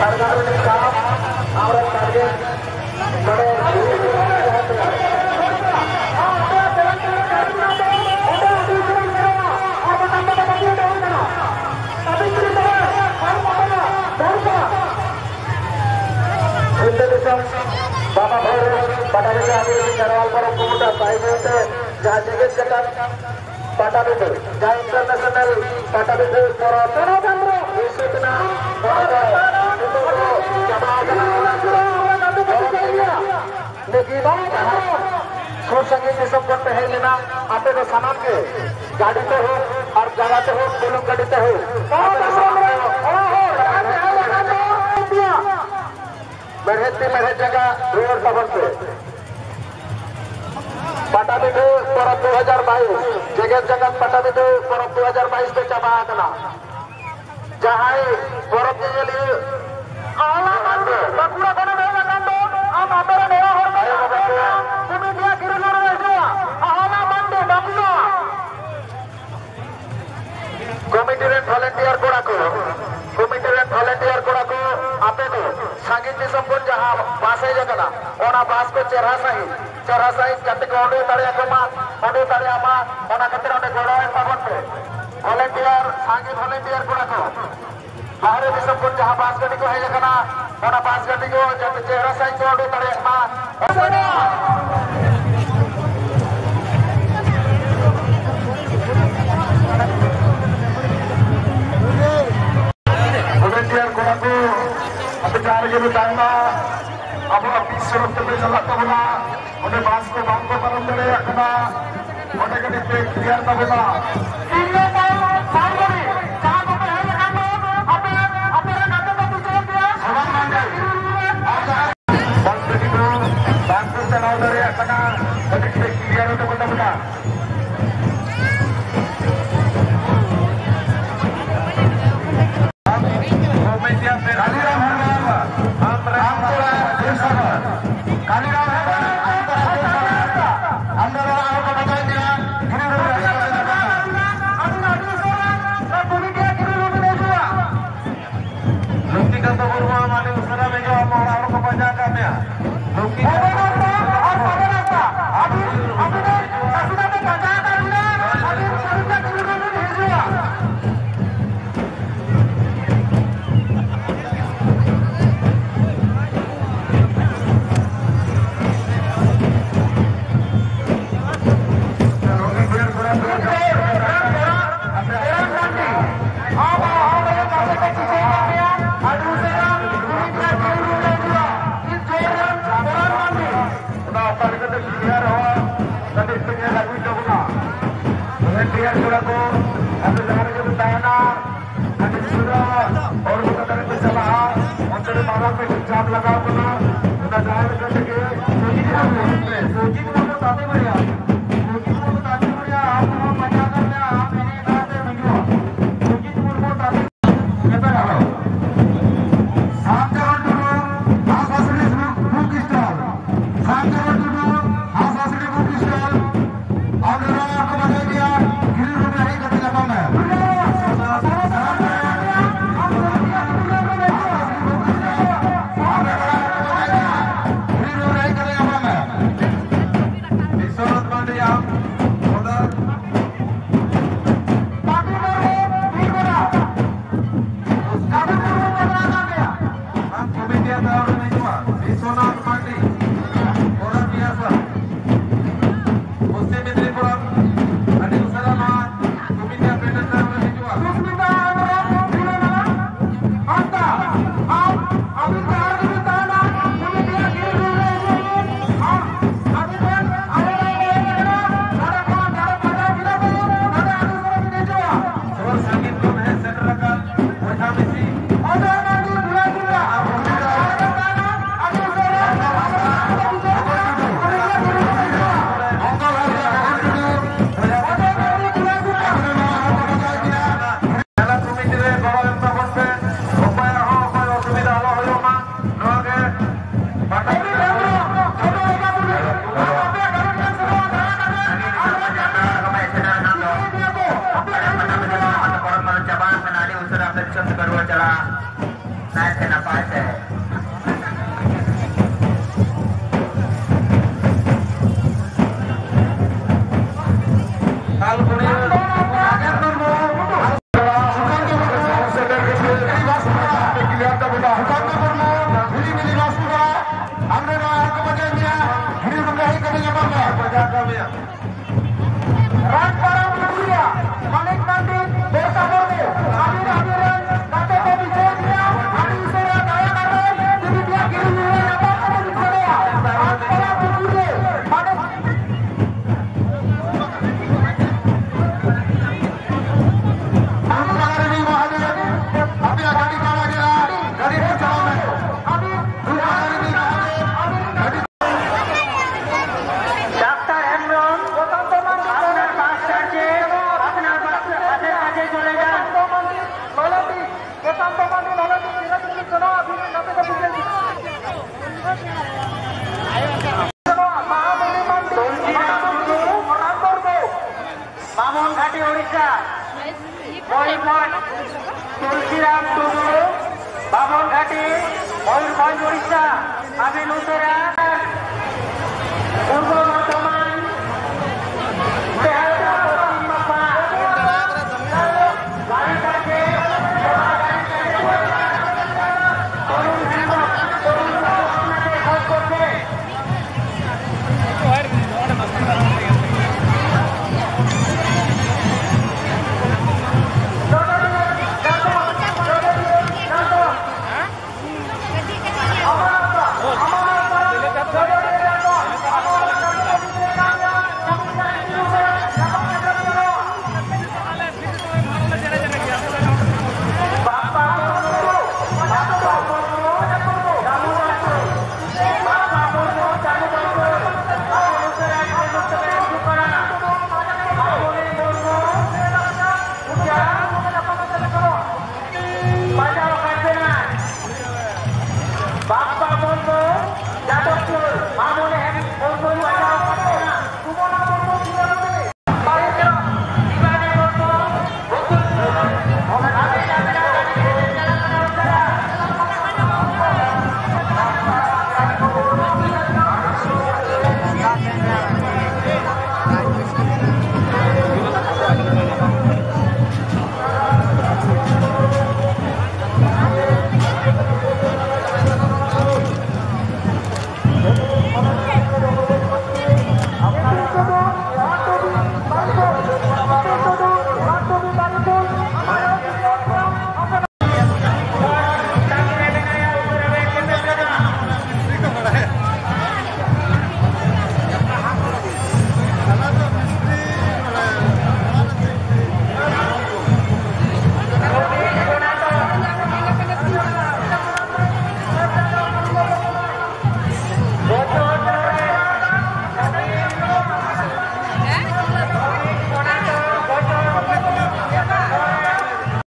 Harga Bapak Baru pada hari ini Karwal para pemuda baik itu jahit jagat pada itu jahit internasional pada itu para pemuda itu kena pada itu jamaah संगे संपर्क है लेना आपे को सामान के गाड़ी तो हो और जगह तो हो दोनों गाड़ी तो हो मेरे जगह रोड सफर पे पटाबिंदु परब 2022 जगह जगत पटाबिंदु परब 2022 पे चबा आना जहाँ परब के लिए आला कांडो बकुड़ा बने मेरा कांडो आप आतरे मेरा हो तुम्हें क्या गिरने रहे हो आला कांडो बकुड़ा कमिटी रे वॉलंटियर कोड़ा को आपे को सांगित संपूर्ण जहाँ पास है जगह ओना पास को चेहरा सही कते को ओडे तारे आमा ओना कते ओडे गोड़ो है पावन पे वॉलंटियर सांगित वॉलंटियर कोड़ा को बाहर भी संपूर्ण जहाँ पास गड्डी को है जगह ओना पास गड्डी को जब चेहरा सही को ओडे तारे आमा वॉलंटियर कोड़ा को चार के बताना अब सड़क पे चलता बोला उन्हें बास को बांध को परम करे रखना उन्हें कभी पे क्लियर ना बोला Babon Ghati, Mayurbhanj Odisha, Amin Uttara, Purbo Bardhaman, Behaza Paschim Bangla, Gari Karke, Torun Hembrom, আপনাকে খোঁজ করছে। Pada